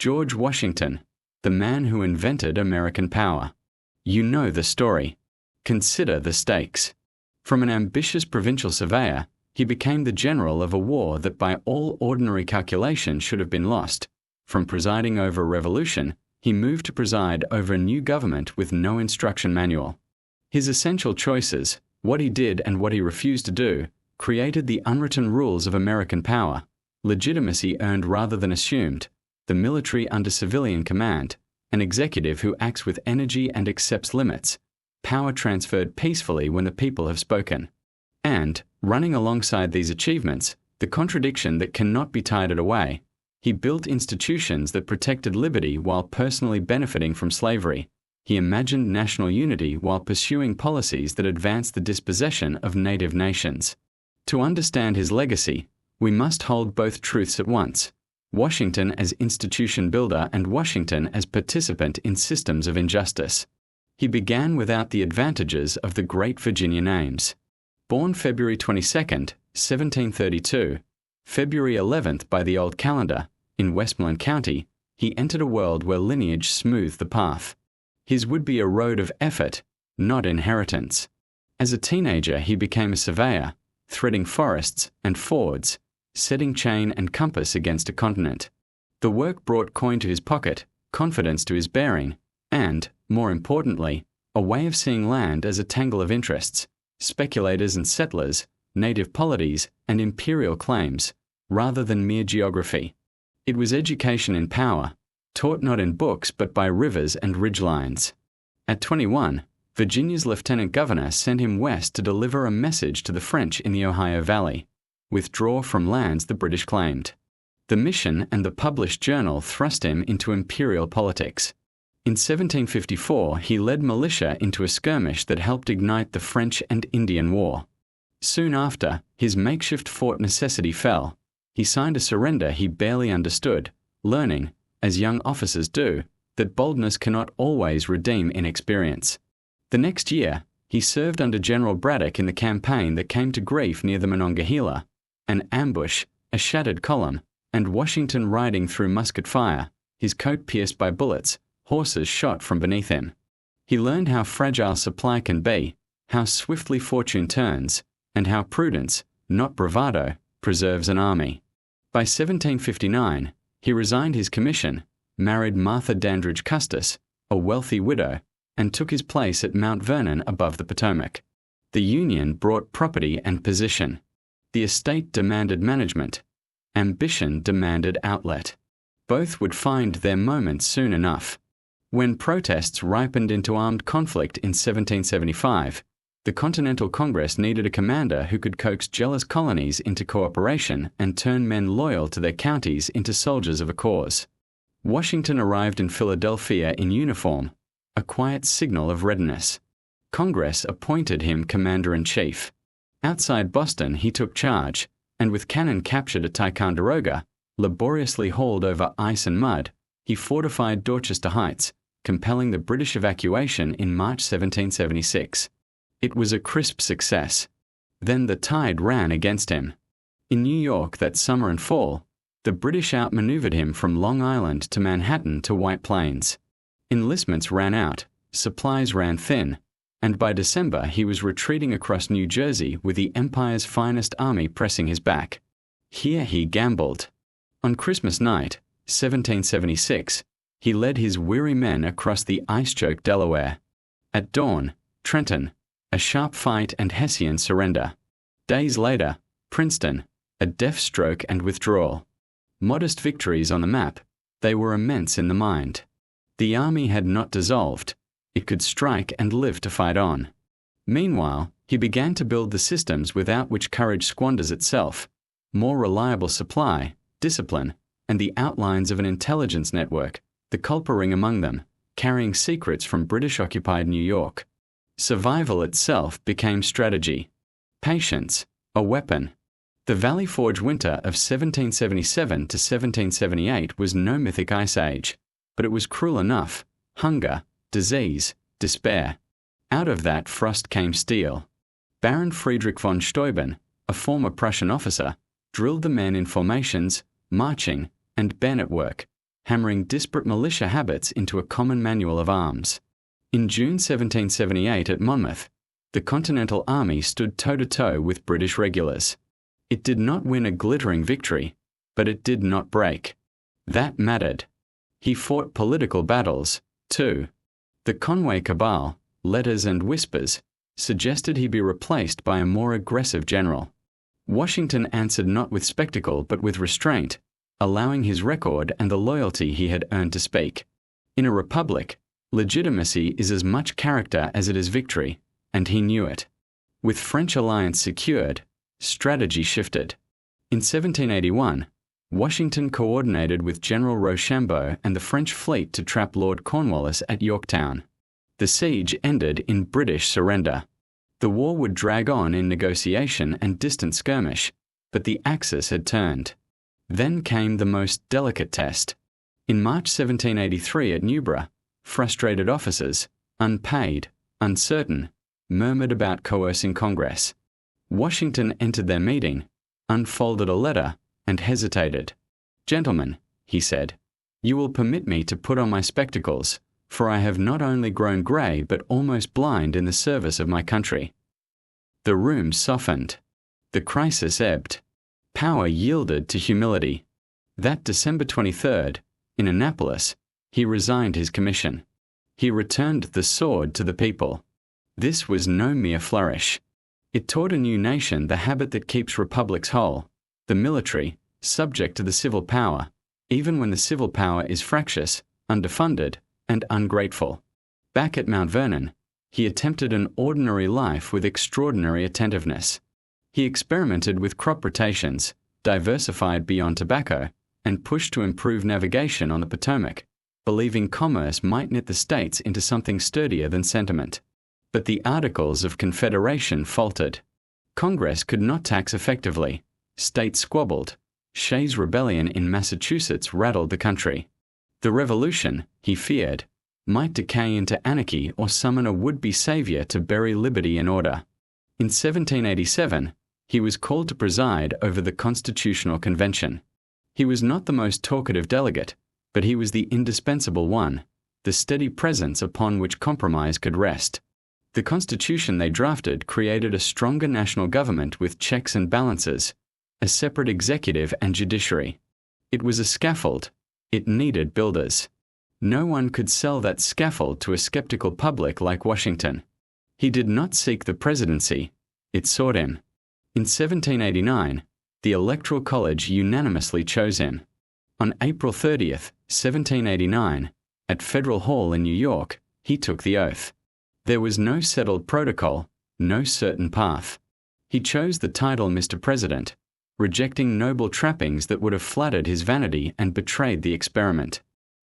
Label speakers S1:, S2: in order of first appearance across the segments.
S1: George Washington, the man who invented American power. You know the story. Consider the stakes. From an ambitious provincial surveyor, he became the general of a war that by all ordinary calculation should have been lost. From presiding over a revolution, he moved to preside over a new government with no instruction manual. His essential choices, what he did and what he refused to do, created the unwritten rules of American power, legitimacy earned rather than assumed, the military under civilian command, an executive who acts with energy and accepts limits, power transferred peacefully when the people have spoken. And, running alongside these achievements, the contradiction that cannot be tided away, he built institutions that protected liberty while personally benefiting from slavery. He imagined national unity while pursuing policies that advanced the dispossession of native nations. To understand his legacy, we must hold both truths at once: Washington as institution builder and Washington as participant in systems of injustice. He began without the advantages of the great Virginia names. Born February 22, 1732, February 11th by the old calendar, in Westmoreland County, he entered a world where lineage smoothed the path. His would be a road of effort, not inheritance. As a teenager, he became a surveyor, threading forests and fords, setting chain and compass against a continent. The work brought coin to his pocket, confidence to his bearing, and, more importantly, a way of seeing land as a tangle of interests, speculators and settlers, native polities and imperial claims, rather than mere geography. It was education in power, taught not in books but by rivers and ridgelines. At 21, Virginia's lieutenant governor sent him west to deliver a message to the French in the Ohio Valley: withdraw from lands the British claimed. The mission and the published journal thrust him into imperial politics. In 1754, he led militia into a skirmish that helped ignite the French and Indian War. Soon after, his makeshift fort necessity fell. He signed a surrender he barely understood, learning, as young officers do, that boldness cannot always redeem inexperience. The next year, he served under General Braddock in the campaign that came to grief near the Monongahela. An ambush, a shattered column, and Washington riding through musket fire, his coat pierced by bullets, horses shot from beneath him. He learned how fragile supply can be, how swiftly fortune turns, and how prudence, not bravado, preserves an army. By 1759, he resigned his commission, married Martha Dandridge Custis, a wealthy widow, and took his place at Mount Vernon above the Potomac. The union brought property and position. The estate demanded management. Ambition demanded outlet. Both would find their moment soon enough. When protests ripened into armed conflict in 1775, the Continental Congress needed a commander who could coax jealous colonies into cooperation and turn men loyal to their counties into soldiers of a cause. Washington arrived in Philadelphia in uniform, a quiet signal of readiness. Congress appointed him commander-in-chief. Outside Boston, he took charge, and with cannon captured at Ticonderoga, laboriously hauled over ice and mud, he fortified Dorchester Heights, compelling the British evacuation in March 1776. It was a crisp success. Then the tide ran against him. In New York that summer and fall, the British outmaneuvered him from Long Island to Manhattan to White Plains. Enlistments ran out, supplies ran thin, and by December he was retreating across New Jersey with the Empire's finest army pressing his back. Here he gambled. On Christmas night, 1776, he led his weary men across the ice-choked Delaware. At dawn, Trenton, a sharp fight and Hessian surrender. Days later, Princeton, a deft stroke and withdrawal. Modest victories on the map, they were immense in the mind. The army had not dissolved. It could strike and live to fight on. Meanwhile, he began to build the systems without which courage squanders itself: more reliable supply, discipline, and the outlines of an intelligence network, the culper ring among them, carrying secrets from British-occupied New York. Survival itself became strategy. Patience, a weapon. The Valley Forge winter of 1777 to 1778 was no mythic ice age, but it was cruel enough: hunger, disease, despair. Out of that frost came steel. Baron Friedrich von Steuben, a former Prussian officer, drilled the men in formations, marching, and bayonet work, hammering disparate militia habits into a common manual of arms. In June 1778 at Monmouth, the Continental Army stood toe-to-toe with British regulars. It did not win a glittering victory, but it did not break. That mattered. He fought political battles, too. The Conway cabal, letters and whispers, suggested he be replaced by a more aggressive general. Washington answered not with spectacle but with restraint, allowing his record and the loyalty he had earned to speak. In a republic, legitimacy is as much character as it is victory, and he knew it. With French alliance secured, strategy shifted. In 1781, Washington coordinated with General Rochambeau and the French fleet to trap Lord Cornwallis at Yorktown. The siege ended in British surrender. The war would drag on in negotiation and distant skirmish, but the axis had turned. Then came the most delicate test. In March 1783 at Newborough, frustrated officers, unpaid, uncertain, murmured about coercing Congress. Washington entered their meeting, unfolded a letter, and hesitated. "Gentlemen," he said, "you will permit me to put on my spectacles, for I have not only grown grey but almost blind in the service of my country." The room softened. The crisis ebbed. Power yielded to humility. That December 23rd, in Annapolis, he resigned his commission. He returned the sword to the people. This was no mere flourish. It taught a new nation the habit that keeps republics whole, the military, subject to the civil power, even when the civil power is fractious, underfunded, and ungrateful. Back at Mount Vernon, he attempted an ordinary life with extraordinary attentiveness. He experimented with crop rotations, diversified beyond tobacco, and pushed to improve navigation on the Potomac, believing commerce might knit the states into something sturdier than sentiment. But the Articles of Confederation faltered. Congress could not tax effectively. States squabbled. Shays' Rebellion in Massachusetts rattled the country. The Revolution, he feared, might decay into anarchy or summon a would-be savior to bury liberty and order. In 1787, he was called to preside over the Constitutional Convention. He was not the most talkative delegate, but he was the indispensable one, the steady presence upon which compromise could rest. The Constitution they drafted created a stronger national government with checks and balances, a separate executive and judiciary. It was a scaffold. It needed builders. No one could sell that scaffold to a skeptical public like Washington. He did not seek the presidency. It sought him. In 1789, the Electoral College unanimously chose him. On April 30th, 1789, at Federal Hall in New York, he took the oath. There was no settled protocol, no certain path. He chose the title Mr. President, rejecting noble trappings that would have flattered his vanity and betrayed the experiment.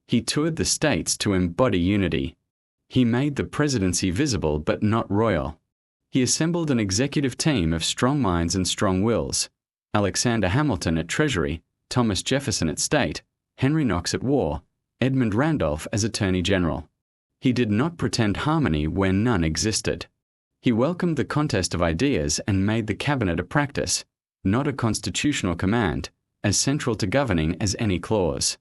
S1: He toured the states to embody unity. He made the presidency visible but not royal. He assembled an executive team of strong minds and strong wills. Alexander Hamilton at Treasury, Thomas Jefferson at State, Henry Knox at War, Edmund Randolph as Attorney General. He did not pretend harmony where none existed. He welcomed the contest of ideas and made the cabinet a practice, not a constitutional command, as central to governing as any clause.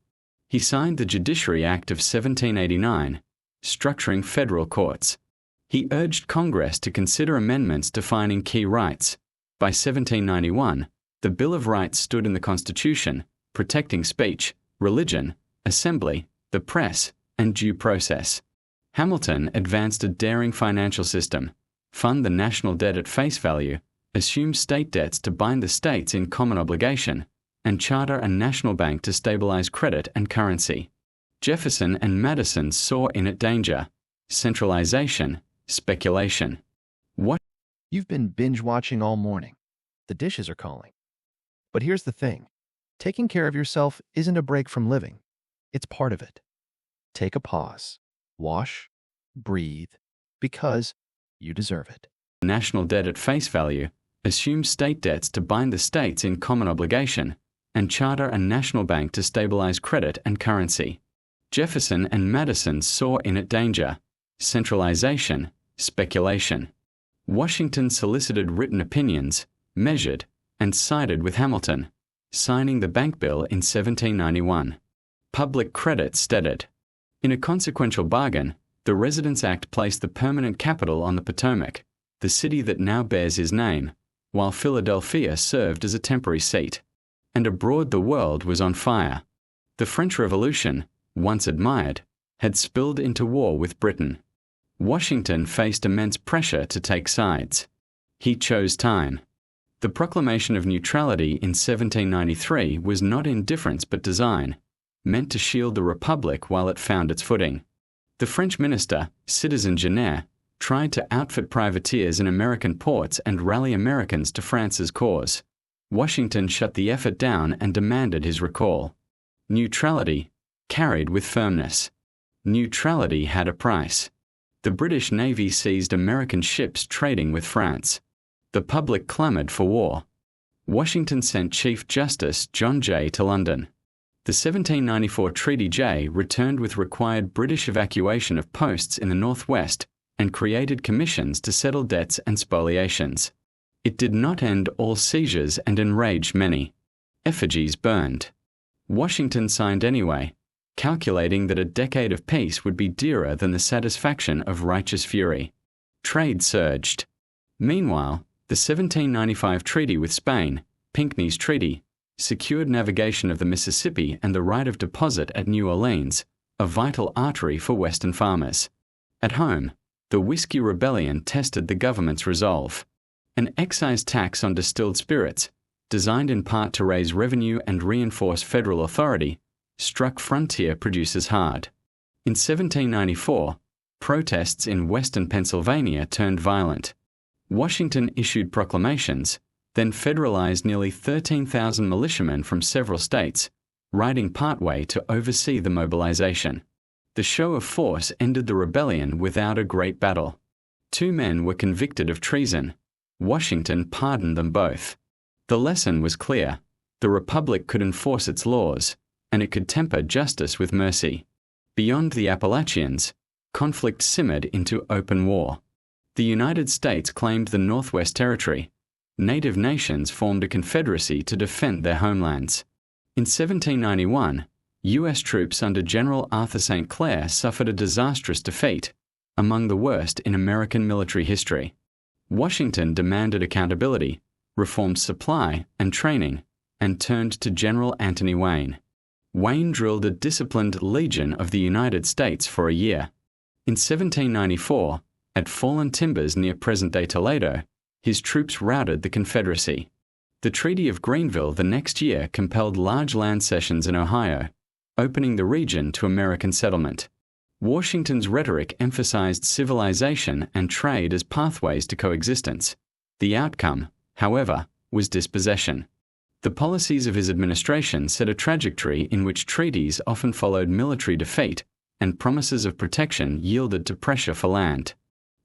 S1: He signed the Judiciary Act of 1789, structuring federal courts. He urged Congress to consider amendments defining key rights. By 1791, the Bill of Rights stood in the Constitution, protecting speech, religion, assembly, the press, and due process. Hamilton advanced a daring financial system, fund the national debt at face value, assume state debts to bind the states in common obligation, and charter a national bank to stabilize credit and currency. Jefferson and Madison saw in it danger, centralization, speculation. What?
S2: You've been binge-watching all morning. The dishes are calling. But here's the thing. Taking care of yourself isn't a break from living. It's part of it. Take a pause. Wash, breathe, because you deserve it.
S1: National debt at face value, assume state debts to bind the states in common obligation, and charter a national bank to stabilize credit and currency. Jefferson and Madison saw in it danger, centralization, speculation. Washington solicited written opinions, measured, and sided with Hamilton, signing the Bank Bill in 1791. public credit steadied. In a consequential bargain, the Residence Act placed the permanent capital on the Potomac, the city that now bears his name, while Philadelphia served as a temporary seat. And abroad the world was on fire. The French Revolution, once admired, had spilled into war with Britain. Washington faced immense pressure to take sides. He chose time. The proclamation of neutrality in 1793 was not indifference but design, meant to shield the Republic while it found its footing. The French minister, Citizen Jenner, tried to outfit privateers in American ports and rally Americans to France's cause. Washington shut the effort down and demanded his recall. Neutrality carried with firmness. Neutrality had a price. The British Navy seized American ships trading with France. The public clamored for war. Washington sent Chief Justice John Jay to London. The 1794 Treaty J returned with required British evacuation of posts in the northwest and created commissions to settle debts and spoliations. It did not end all seizures and enraged many. Effigies burned. Washington signed anyway, calculating that a decade of peace would be dearer than the satisfaction of righteous fury. Trade surged. Meanwhile, the 1795 treaty with Spain, Pinckney's Treaty, secured navigation of the Mississippi and the right of deposit at New Orleans, a vital artery for Western farmers. At home, the Whiskey Rebellion tested the government's resolve. An excise tax on distilled spirits, designed in part to raise revenue and reinforce federal authority, struck frontier producers hard. In 1794, protests in western Pennsylvania turned violent. Washington issued proclamations, then federalized nearly 13,000 militiamen from several states, riding partway to oversee the mobilization. The show of force ended the rebellion without a great battle. 2 men were convicted of treason. Washington pardoned them both. The lesson was clear. The Republic could enforce its laws, and it could temper justice with mercy. Beyond the Appalachians, conflict simmered into open war. The United States claimed the Northwest Territory. Native nations formed a confederacy to defend their homelands. In 1791, U.S. troops under General Arthur St. Clair suffered a disastrous defeat, among the worst in American military history. Washington demanded accountability, reformed supply and training, and turned to General Anthony Wayne. Wayne drilled a disciplined Legion of the United States for a year. In 1794, at Fallen Timbers near present-day Toledo, his troops routed the Confederacy. The Treaty of Greenville the next year compelled large land cessions in Ohio, opening the region to American settlement. Washington's rhetoric emphasized civilization and trade as pathways to coexistence. The outcome, however, was dispossession. The policies of his administration set a trajectory in which treaties often followed military defeat, and promises of protection yielded to pressure for land.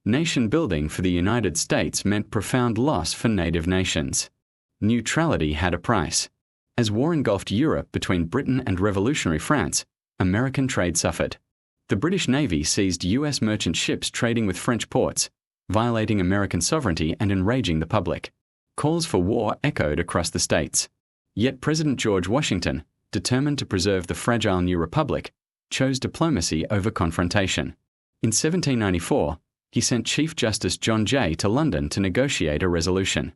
S1: Nation building for the United States meant profound loss for native nations. Neutrality had a price. As war engulfed Europe between Britain and revolutionary France, American trade suffered. The British Navy seized U.S. merchant ships trading with French ports, violating American sovereignty and enraging the public. Calls for war echoed across the states. Yet President George Washington, determined to preserve the fragile new republic, chose diplomacy over confrontation. In 1794, he sent Chief Justice John Jay to London to negotiate a resolution.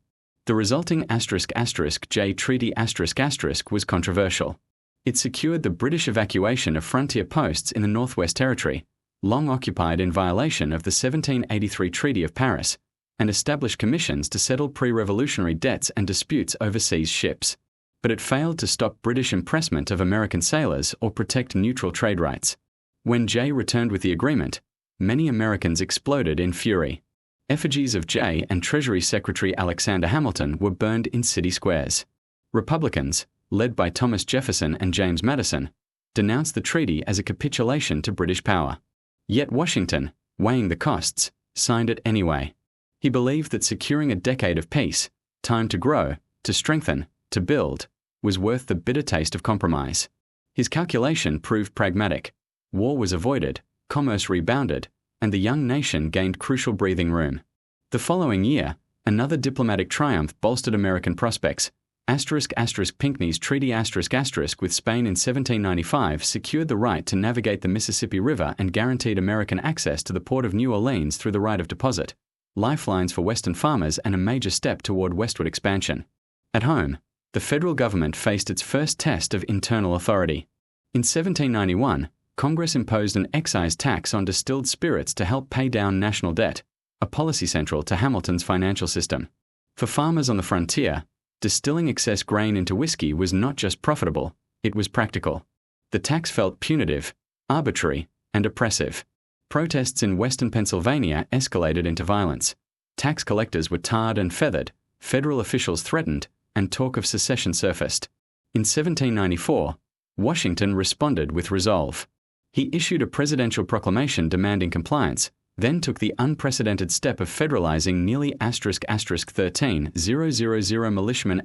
S1: The resulting **J Treaty ** was controversial. It secured the British evacuation of frontier posts in the Northwest Territory, long occupied in violation of the 1783 Treaty of Paris, and established commissions to settle pre-revolutionary debts and disputes over seized ships. But it failed to stop British impressment of American sailors or protect neutral trade rights. When Jay returned with the agreement, many Americans exploded in fury. Effigies of Jay and Treasury Secretary Alexander Hamilton were burned in city squares. Republicans, led by Thomas Jefferson and James Madison, denounced the treaty as a capitulation to British power. Yet Washington, weighing the costs, signed it anyway. He believed that securing a decade of peace, time to grow, to strengthen, to build, was worth the bitter taste of compromise. His calculation proved pragmatic. War was avoided, commerce rebounded, and the young nation gained crucial breathing room. The following year, another diplomatic triumph bolstered American prospects. Pinckney's Treaty with Spain in 1795 secured the right to navigate the Mississippi River and guaranteed American access to the port of New Orleans through the right of deposit, lifelines for Western farmers and a major step toward westward expansion. At home, the federal government faced its first test of internal authority. In 1791, Congress imposed an excise tax on distilled spirits to help pay down national debt, a policy central to Hamilton's financial system. For farmers on the frontier, distilling excess grain into whiskey was not just profitable, it was practical. The tax felt punitive, arbitrary, and oppressive. Protests in western Pennsylvania escalated into violence. Tax collectors were tarred and feathered, federal officials threatened, and talk of secession surfaced. In 1794, Washington responded with resolve. He issued a presidential proclamation demanding compliance, then took the unprecedented step of federalizing nearly *13,000 militiamen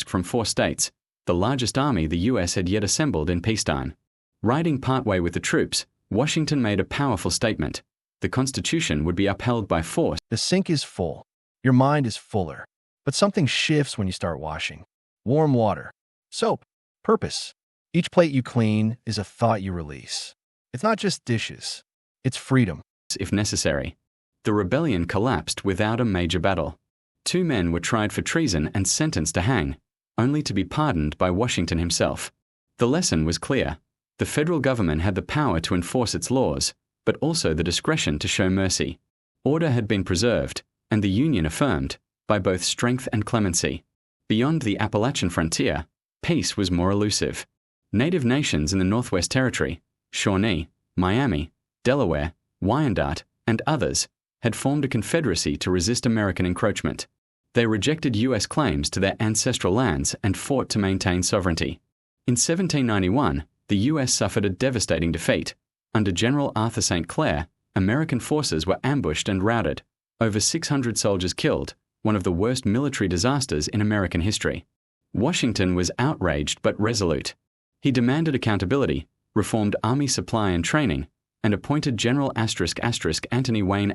S1: from 4 states, the largest army the U.S. had yet assembled in peacetime. Riding partway with the troops, Washington made a powerful statement. The Constitution would be upheld by force.
S2: The sink is full. Your mind is fuller. But something shifts when you start washing. Warm water. Soap. Purpose. Each plate you clean is a thought you release. It's not just dishes. It's freedom.
S1: If necessary. The rebellion collapsed without a major battle. 2 men were tried for treason and sentenced to hang, only to be pardoned by Washington himself. The lesson was clear. The federal government had the power to enforce its laws, but also the discretion to show mercy. Order had been preserved, and the Union affirmed, by both strength and clemency. Beyond the Appalachian frontier, peace was more elusive. Native nations in the Northwest Territory, Shawnee, Miami, Delaware, Wyandotte, and others, had formed a confederacy to resist American encroachment. They rejected U.S. claims to their ancestral lands and fought to maintain sovereignty. In 1791, the U.S. suffered a devastating defeat. Under General Arthur St. Clair, American forces were ambushed and routed. Over 600 soldiers killed, one of the worst military disasters in American history. Washington was outraged but resolute. He demanded accountability, reformed Army supply and training, and appointed General Anthony Wayne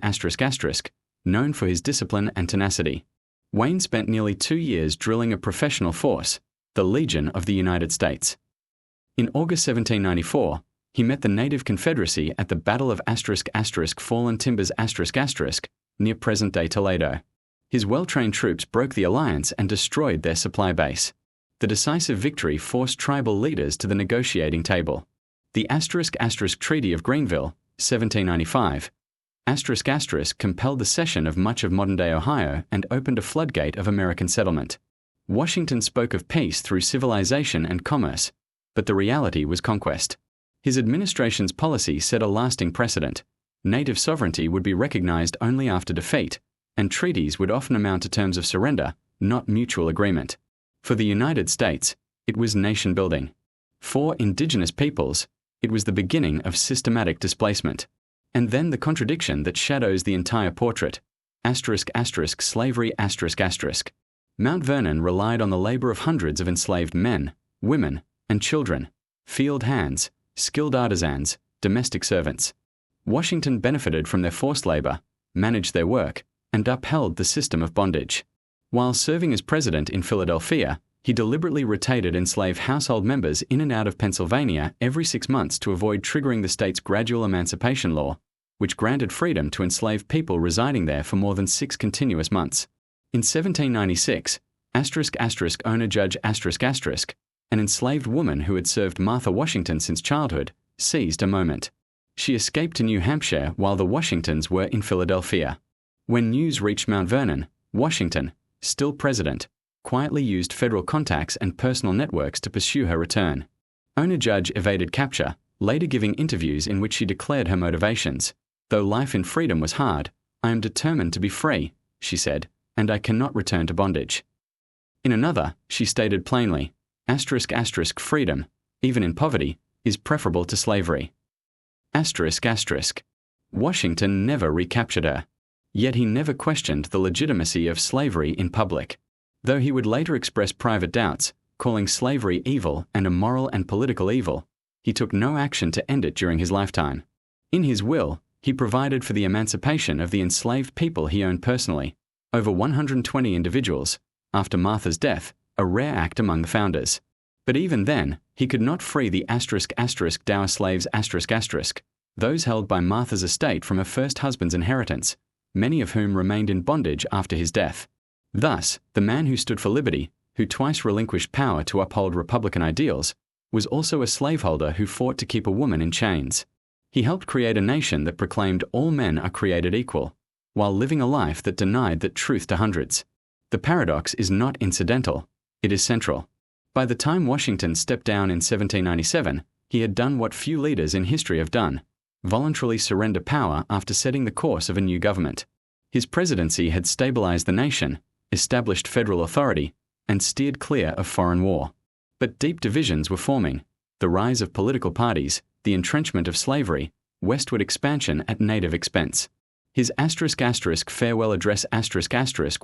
S1: known for his discipline and tenacity. Wayne spent nearly 2 years drilling a professional force, the Legion of the United States. In August 1794, he met the native confederacy at the Battle of Fallen Timbers near present-day Toledo. His well-trained troops broke the alliance and destroyed their supply base. The decisive victory forced tribal leaders to the negotiating table. The Treaty of Greenville, 1795, compelled the cession of much of modern-day Ohio and opened a floodgate of American settlement. Washington spoke of peace through civilization and commerce, but the reality was conquest. His administration's policy set a lasting precedent. Native sovereignty would be recognized only after defeat, and treaties would often amount to terms of surrender, not mutual agreement. For the United States, it was nation-building. For indigenous peoples, it was the beginning of systematic displacement. And then the contradiction that shadows the entire portrait. Slavery. Mount Vernon relied on the labor of hundreds of enslaved men, women, and children, field hands, skilled artisans, domestic servants. Washington benefited from their forced labor, managed their work, and upheld the system of bondage. While serving as president in Philadelphia, he deliberately rotated enslaved household members in and out of Pennsylvania every 6 months to avoid triggering the state's gradual emancipation law, which granted freedom to enslaved people residing there for more than 6 continuous months. In 1796, owner Judge an enslaved woman who had served Martha Washington since childhood, seized a moment. She escaped to New Hampshire while the Washingtons were in Philadelphia. When news reached Mount Vernon, Washington, still president, quietly used federal contacts and personal networks to pursue her return. Owner Judge evaded capture, later giving interviews in which she declared her motivations. "Though life in freedom was hard, I am determined to be free," she said, "and I cannot return to bondage." In another, she stated plainly, freedom, even in poverty, is preferable to slavery. Washington never recaptured her. Yet he never questioned the legitimacy of slavery in public. Though he would later express private doubts, calling slavery evil and a moral and political evil, he took no action to end it during his lifetime. In his will, he provided for the emancipation of the enslaved people he owned personally, over 120 individuals. After Martha's death, a rare act among the founders. But even then, he could not free the dower slaves those held by Martha's estate from her first husband's inheritance, many of whom remained in bondage after his death. Thus, the man who stood for liberty, who twice relinquished power to uphold Republican ideals, was also a slaveholder who fought to keep a woman in chains. He helped create a nation that proclaimed all men are created equal, while living a life that denied that truth to hundreds. The paradox is not incidental, it is central. By the time Washington stepped down in 1797, he had done what few leaders in history have done: voluntarily surrender power after setting the course of a new government. His presidency had stabilized the nation, established federal authority, and steered clear of foreign war. But deep divisions were forming: the rise of political parties, the entrenchment of slavery, westward expansion at native expense. His farewell address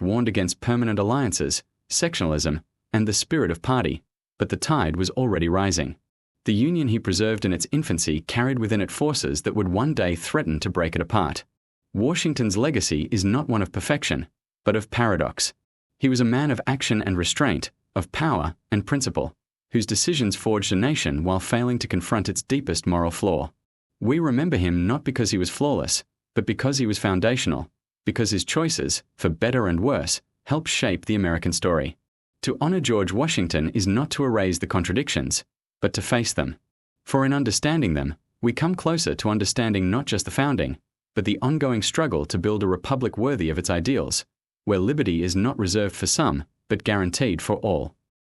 S1: warned against permanent alliances, sectionalism, and the spirit of party, but the tide was already rising. The Union he preserved in its infancy carried within it forces that would one day threaten to break it apart. Washington's legacy is not one of perfection, but of paradox. He was a man of action and restraint, of power and principle, whose decisions forged a nation while failing to confront its deepest moral flaw. We remember him not because he was flawless, but because he was foundational, because his choices, for better and worse, helped shape the American story. To honor George Washington is not to erase the contradictions, but to face them. For in understanding them, we come closer to understanding not just the founding, but the ongoing struggle to build a republic worthy of its ideals, where liberty is not reserved for some, but guaranteed for all.